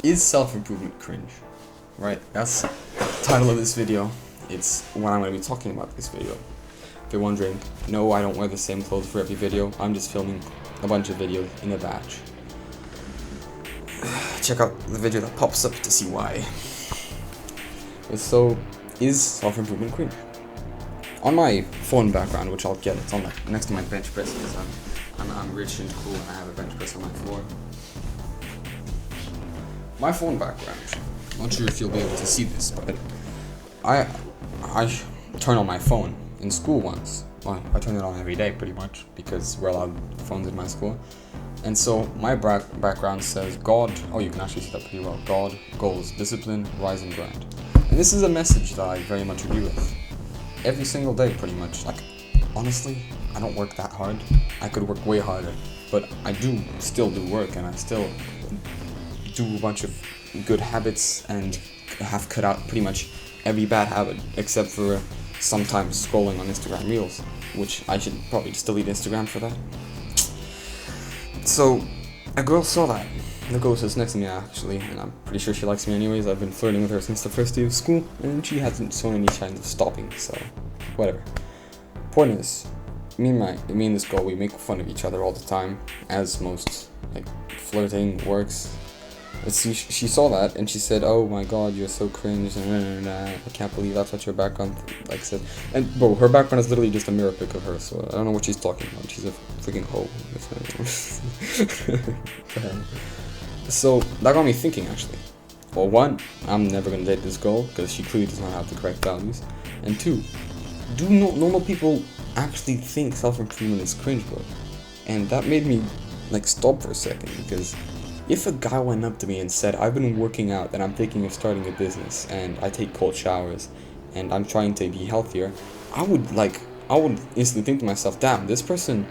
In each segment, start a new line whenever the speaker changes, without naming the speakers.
Is self-improvement cringe? Right, that's the title of this video. It's what I'm going to be talking about this video. If you're wondering, no, I don't wear the same clothes for every video. I'm just filming a bunch of videos in a batch. Check out the video that pops up to see why. So, is self-improvement cringe? On my phone background, which I'll get, it's on next to my bench press because I'm rich and cool and I have a bench press on my floor. My phone background, I'm not sure if you'll be able to see this, but I turn on my phone in school once. Well, I turn it on every day pretty much because we're allowed phones in my school. And so my background says God, oh you can actually see that pretty well, God, goals, discipline, rise and grind. And this is a message that I very much agree with. Every single day pretty much. Like, honestly, I don't work that hard. I could work way harder. But I do still do work and I still do a bunch of good habits and have cut out pretty much every bad habit except for sometimes scrolling on Instagram Reels, which I should probably just delete Instagram for that. So, a girl saw that. The girl sits next to me actually, and I'm pretty sure she likes me anyways. I've been flirting with her since the first day of school, and she hasn't shown any signs of stopping, so whatever. Point is, me and this girl, we make fun of each other all the time, as most flirting works. But she saw that and she said, "Oh my God, you're so cringe," and I can't believe that's what your background said. And bro, her background is literally just a mirror pic of her, so I don't know what she's talking about. She's a freaking hoe. So that got me thinking actually. Well, one, I'm never gonna date this girl because she clearly does not have the correct values. And two, do normal people actually think self-improvement is cringe, bro? And that made me stop for a second, because if a guy went up to me and said, "I've been working out and I'm thinking of starting a business and I take cold showers and I'm trying to be healthier," I would instantly think to myself, damn, this person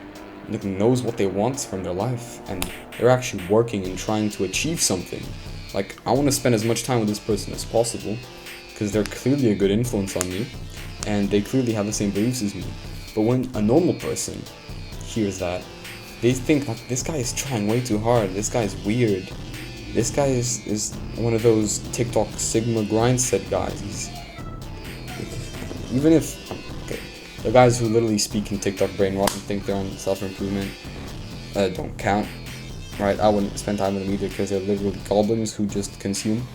knows what they want from their life and they're actually working and trying to achieve something. I want to spend as much time with this person as possible because they're clearly a good influence on me and they clearly have the same beliefs as me. But when a normal person hears that, they think that this guy is trying way too hard, this guy is weird, this guy is one of those TikTok Sigma grind set guys. Even if, the guys who literally speak in TikTok brainwash and think they're on self-improvement, don't count, right? I wouldn't spend time with them either because they're literally goblins who just consume.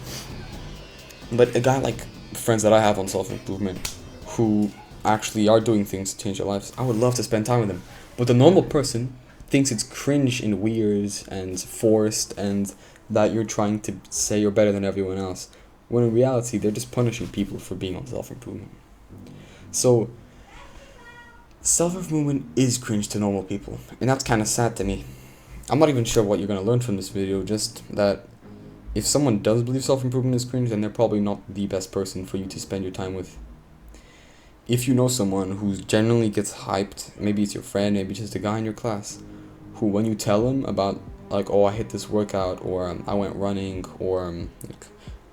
But a guy like friends that I have on self-improvement who actually are doing things to change their lives, I would love to spend time with them. But the normal person thinks it's cringe and weird and forced and that you're trying to say you're better than everyone else, when in reality they're just punishing people for being on self-improvement. So self-improvement is cringe to normal people, and that's kind of sad to me. I'm not even sure what you're going to learn from this video, just that if someone does believe self-improvement is cringe, then they're probably not the best person for you to spend your time with. If you know someone who genuinely gets hyped, maybe it's your friend, maybe just a guy in your class, who when you tell them about oh, I hit this workout, or I went running, or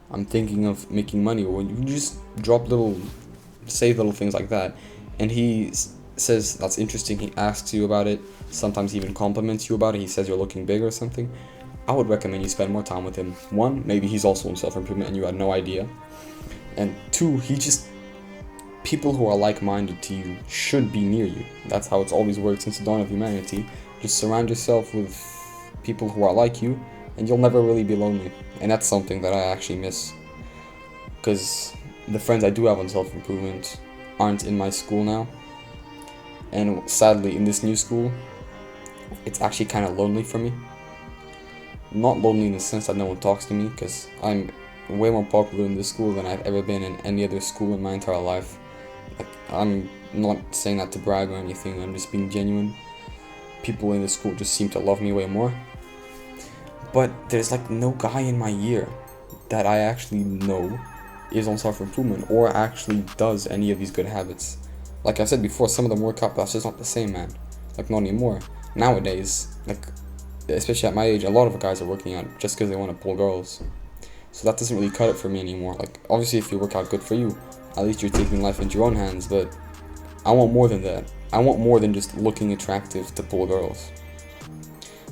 I'm thinking of making money, or when you just say little things like that, and he says that's interesting, he asks you about it, sometimes he even compliments you about it, he says you're looking big or something, I would recommend you spend more time with him. One, maybe he's also in self-improvement and you had no idea. And two, people who are like-minded to you should be near you. That's how it's always worked since the dawn of humanity. Just surround yourself with people who are like you, and you'll never really be lonely. And that's something that I actually miss, because the friends I do have on self-improvement aren't in my school now. And sadly, in this new school, it's actually kind of lonely for me. Not lonely in the sense that no one talks to me, because I'm way more popular in this school than I've ever been in any other school in my entire life. I'm not saying that to brag or anything, I'm just being genuine. People in the school just seem to love me way more. But there's no guy in my year that I actually know is on self-improvement or actually does any of these good habits. Like I said before, some of them work out, but that's just not the same, man. Not anymore. Nowadays, especially at my age, a lot of guys are working out just because they want to pull girls. So that doesn't really cut it for me anymore. Obviously if you work out, good for you. At least you're taking life into your own hands, but I want more than that. I want more than just looking attractive to pull girls.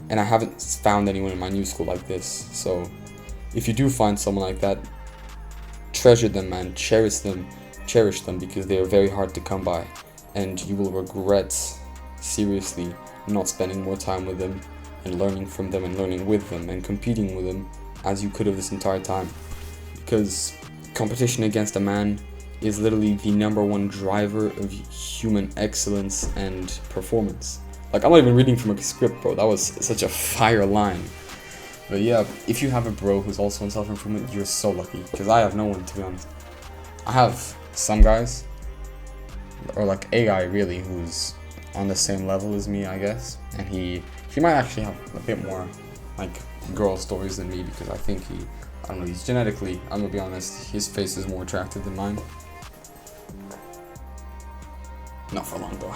And I haven't found anyone in my new school like this, so if you do find someone like that, treasure them, man. Cherish them, because they are very hard to come by, and you will regret seriously not spending more time with them and learning from them and learning with them and competing with them as you could have this entire time. Because competition against a man is literally the #1 driver of human excellence and performance. Like, I'm not even reading from a script, bro. That was such a fire line. But yeah, if you have a bro who's also in self-improvement, you're so lucky. Because I have no one, to be honest. I have some guys, or like a guy really, who's on the same level as me, I guess. And he might actually have a bit more like girl stories than me, because I think I don't know, he's genetically, I'm gonna be honest, his face is more attractive than mine. Not for long though.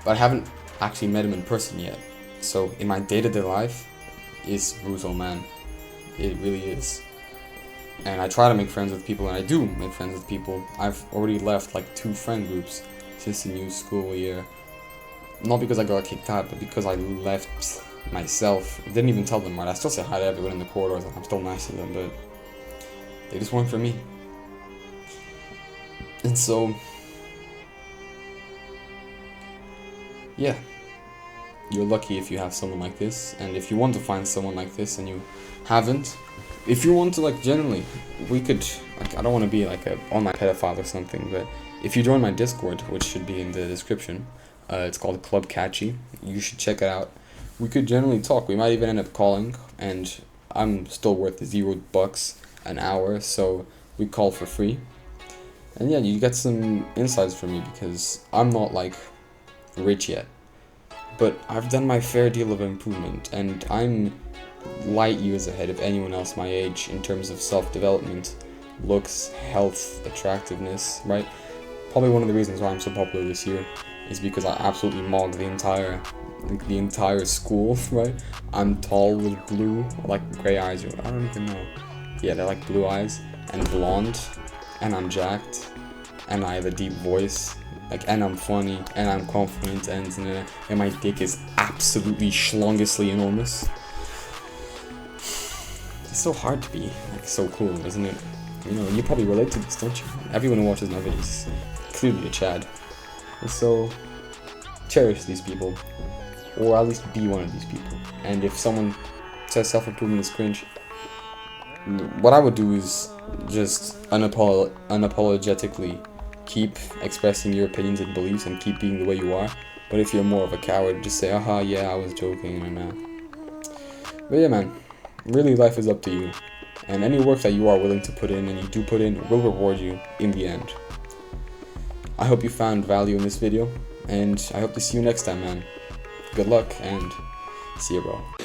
But I haven't actually met him in person yet. So in my day-to-day life, it's brutal, man. It really is. And I try to make friends with people, and I do make friends with people. I've already left like 2 friend groups since the new school year. Not because I got kicked out, but because I left myself. I didn't even tell them, right? I still say hi to everyone in the corridors, and I'm still nice to them, but they just weren't for me. And so, yeah, you're lucky if you have someone like this. And if you want to find someone like this and you haven't, if you want to, like, generally, we could, like, I don't want to be like a online pedophile or something, but if you join my Discord, which should be in the description, it's called Club Catchy, you should check it out. We could generally talk. We might even end up calling, and I'm still worth $0 an hour, so we call for free. And yeah, you get some insights from me, because I'm not like rich yet, but I've done my fair deal of improvement, and I'm light years ahead of anyone else my age in terms of self-development, looks, health, attractiveness, right? Probably one of the reasons why I'm so popular this year is because I absolutely mogged the entire school, right? I'm tall with blue, like gray eyes, or I don't even know. Yeah, they're like blue eyes, and blonde, and I'm jacked, and I have a deep voice, like, and I'm funny, and I'm confident, and my dick is absolutely schlongously enormous. It's so hard to be like so cool, isn't it? You know, you probably relate to this, don't you? Everyone who watches my videos is clearly a Chad. And so, cherish these people, or at least be one of these people. And if someone says self-improvement is cringe, what I would do is just unapologetically keep expressing your opinions and beliefs and keep being the way you are. But if you're more of a coward, just say, aha, yeah, I was joking, and but yeah, man, really, life is up to you. And any work that you are willing to put in, and you do put in, will reward you in the end. I hope you found value in this video, and I hope to see you next time, man. Good luck, and see you, bro.